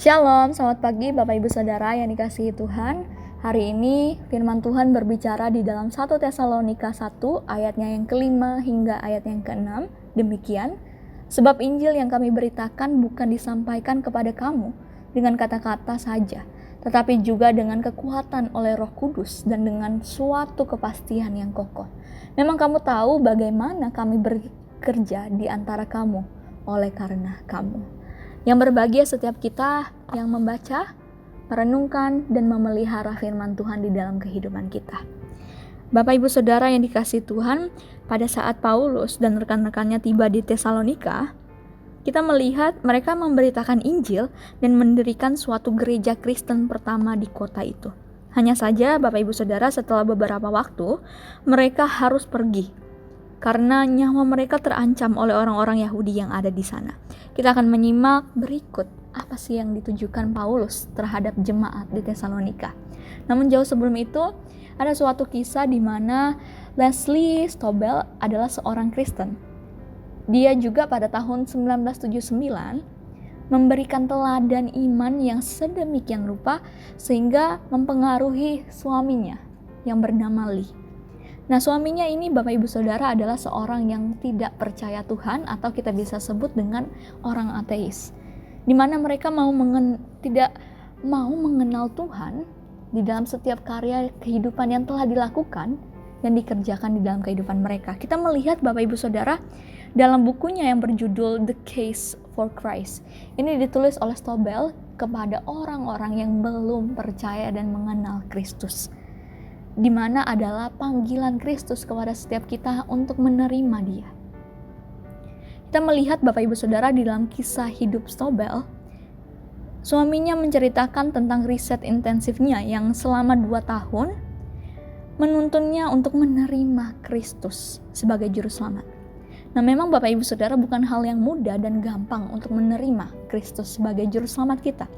Shalom, selamat pagi Bapak Ibu Saudara yang dikasihi Tuhan. Hari ini firman Tuhan berbicara di dalam 1 Tesalonika 1 ayatnya yang kelima hingga ayat yang keenam. Demikian, sebab Injil yang kami beritakan bukan disampaikan kepada kamu dengan kata-kata saja, tetapi juga dengan kekuatan oleh Roh Kudus dan dengan suatu kepastian yang kokoh. Memang kamu tahu bagaimana kami bekerja di antara kamu oleh karena kamu. Yang berbahagia setiap kita yang membaca, merenungkan, dan memelihara firman Tuhan di dalam kehidupan kita. Bapak Ibu Saudara yang dikasihi Tuhan, pada saat Paulus dan rekan-rekannya tiba di Tesalonika, kita melihat mereka memberitakan Injil dan mendirikan suatu gereja Kristen pertama di kota itu. Hanya saja Bapak Ibu Saudara, setelah beberapa waktu, mereka harus pergi karena nyawa mereka terancam oleh orang-orang Yahudi yang ada di sana. Kita akan menyimak berikut apa sih yang ditujukan Paulus terhadap jemaat di Tesalonika. Namun jauh sebelum itu, ada suatu kisah di mana Leslie Stobel adalah seorang Kristen. Dia juga pada tahun 1979 memberikan teladan iman yang sedemikian rupa sehingga mempengaruhi suaminya yang bernama Lee. Nah, suaminya ini Bapak Ibu Saudara adalah seorang yang tidak percaya Tuhan, atau kita bisa sebut dengan orang ateis, di mana mereka tidak mau mengenal Tuhan di dalam setiap karya kehidupan yang telah dilakukan yang dikerjakan di dalam kehidupan mereka. Kita melihat Bapak Ibu Saudara dalam bukunya yang berjudul The Case for Christ. Ini ditulis oleh Stobel kepada orang-orang yang belum percaya dan mengenal Kristus, di mana adalah panggilan Kristus kepada setiap kita untuk menerima Dia. Kita melihat Bapak Ibu Saudara di dalam kisah hidup Stobel, suaminya menceritakan tentang riset intensifnya yang selama 2 tahun menuntunnya untuk menerima Kristus sebagai juru selamat. Nah, memang Bapak Ibu Saudara bukan hal yang mudah dan gampang untuk menerima Kristus sebagai juru selamat kita.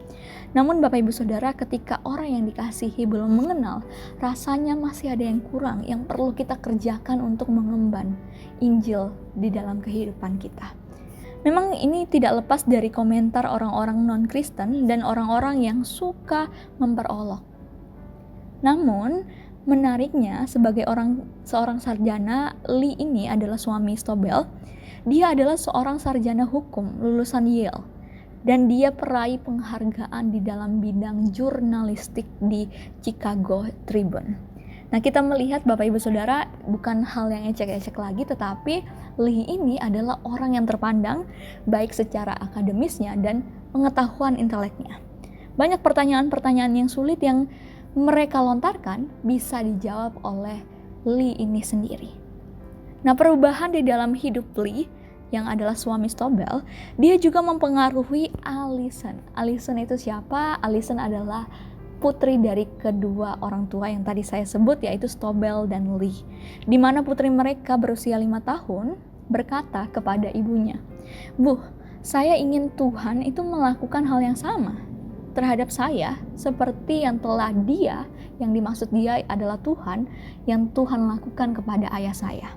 Namun Bapak Ibu Saudara, ketika orang yang dikasihi belum mengenal, rasanya masih ada yang kurang yang perlu kita kerjakan untuk mengemban Injil di dalam kehidupan kita. Memang ini tidak lepas dari komentar orang-orang non-Kristen dan orang-orang yang suka memperolok. Namun, menariknya, sebagai seorang sarjana, Lee ini adalah suami Stobel. Dia adalah seorang sarjana hukum lulusan Yale, dan dia peraih penghargaan di dalam bidang jurnalistik di Chicago Tribune. Nah, kita melihat Bapak Ibu Saudara, bukan hal yang ecek-ecek lagi, tetapi Lee ini adalah orang yang terpandang baik secara akademisnya dan pengetahuan inteleknya. Banyak pertanyaan-pertanyaan yang sulit yang mereka lontarkan bisa dijawab oleh Lee ini sendiri. Nah, perubahan di dalam hidup Lee yang adalah suami Stobel, dia juga mempengaruhi Allison. Allison itu siapa? Allison adalah putri dari kedua orang tua yang tadi saya sebut, yaitu Stobel dan Lee. Di mana putri mereka berusia 5 tahun berkata kepada ibunya, "Bu, saya ingin Tuhan itu melakukan hal yang sama terhadap saya seperti yang telah Dia, yang dimaksud Dia adalah Tuhan, yang Tuhan lakukan kepada ayah saya."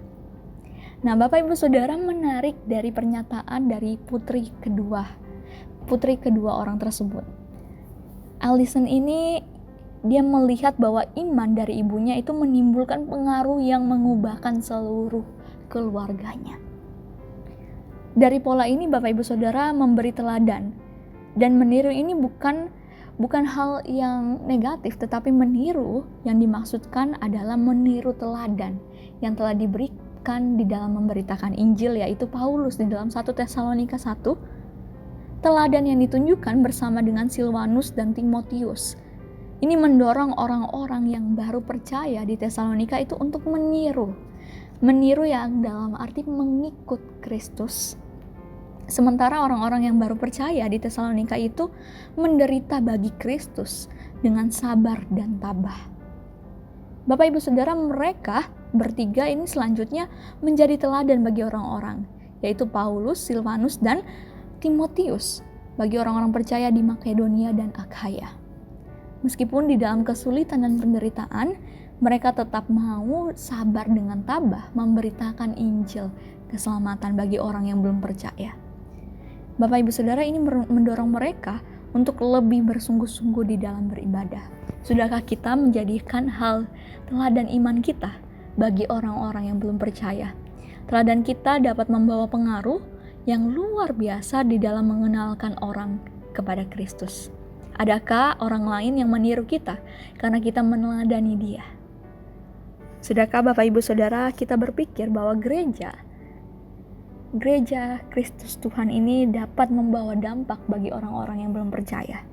Nah, Bapak Ibu Saudara, menarik dari pernyataan dari putri kedua orang tersebut. Allison ini dia melihat bahwa iman dari ibunya itu menimbulkan pengaruh yang mengubahkan seluruh keluarganya. Dari pola ini Bapak Ibu Saudara memberi teladan, dan meniru ini bukan hal yang negatif, tetapi meniru yang dimaksudkan adalah meniru teladan yang telah diberikan di dalam memberitakan Injil, yaitu Paulus di dalam 1 Tesalonika 1. Teladan yang ditunjukkan bersama dengan Silvanus dan Timotius. Ini mendorong orang-orang yang baru percaya di Tesalonika itu untuk meniru yang dalam arti mengikut Kristus. Sementara orang-orang yang baru percaya di Tesalonika itu menderita bagi Kristus dengan sabar dan tabah. Bapak Ibu Saudara, mereka bertiga ini selanjutnya menjadi teladan bagi orang-orang, yaitu Paulus, Silvanus, dan Timotius bagi orang-orang percaya di Makedonia dan Akhaya. Meskipun di dalam kesulitan dan penderitaan, mereka tetap mau sabar dengan tabah memberitakan Injil keselamatan bagi orang yang belum percaya. Bapak Ibu Saudara, ini mendorong mereka untuk lebih bersungguh-sungguh di dalam beribadah? Sudahkah kita menjadikan hal teladan iman kita bagi orang-orang yang belum percaya? Teladan kita dapat membawa pengaruh yang luar biasa di dalam mengenalkan orang kepada Kristus. Adakah orang lain yang meniru kita karena kita meneladani Dia? Sudahkah Bapak Ibu Saudara kita berpikir bahwa gereja Kristus Tuhan ini dapat membawa dampak bagi orang-orang yang belum percaya?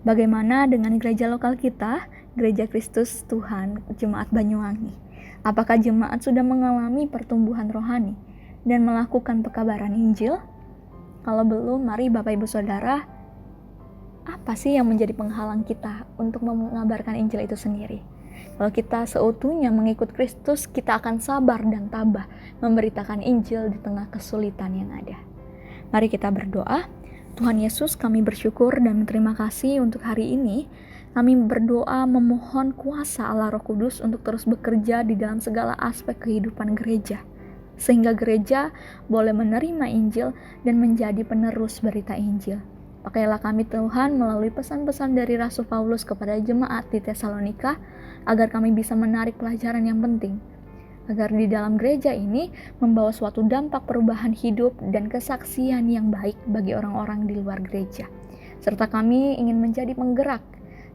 Bagaimana dengan gereja lokal kita, Gereja Kristus Tuhan Jemaat Banyuwangi? Apakah jemaat sudah mengalami pertumbuhan rohani dan melakukan pekabaran Injil? Kalau belum, mari Bapak Ibu Saudara, apa sih yang menjadi penghalang kita untuk mengabarkan Injil itu sendiri? Kalau kita seutuhnya mengikut Kristus, kita akan sabar dan tabah memberitakan Injil di tengah kesulitan yang ada. Mari kita berdoa. Tuhan Yesus, kami bersyukur dan berterima kasih untuk hari ini. Kami berdoa memohon kuasa Allah Roh Kudus untuk terus bekerja di dalam segala aspek kehidupan gereja, sehingga gereja boleh menerima Injil dan menjadi penerus berita Injil. Pakailah kami Tuhan melalui pesan-pesan dari Rasul Paulus kepada jemaat di Tesalonika, agar kami bisa menarik pelajaran yang penting, agar di dalam gereja ini membawa suatu dampak perubahan hidup dan kesaksian yang baik bagi orang-orang di luar gereja. Serta kami ingin menjadi penggerak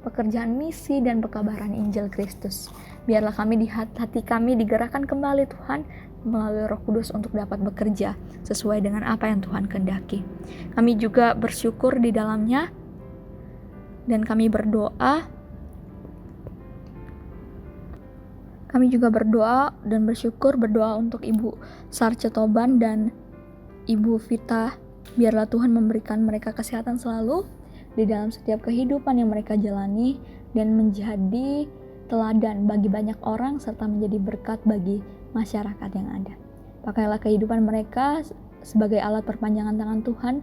pekerjaan misi dan pekabaran Injil Kristus. Biarlah kami di hati kami digerakkan kembali Tuhan melalui Roh Kudus untuk dapat bekerja sesuai dengan apa yang Tuhan kehendaki. Kami juga bersyukur di dalamnya, dan kami berdoa dan bersyukur untuk Ibu Sarce Toban dan Ibu Vita. Biarlah Tuhan memberikan mereka kesehatan selalu di dalam setiap kehidupan yang mereka jalani, dan menjadi teladan bagi banyak orang serta menjadi berkat bagi masyarakat yang ada. Pakailah kehidupan mereka sebagai alat perpanjangan tangan Tuhan,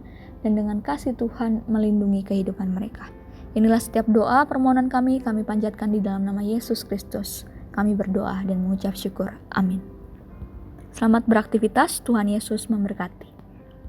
dan dengan kasih Tuhan melindungi kehidupan mereka. Inilah setiap doa permohonan kami panjatkan di dalam nama Yesus Kristus. Kami berdoa dan mengucap syukur. Amin. Selamat beraktivitas, Tuhan Yesus memberkati.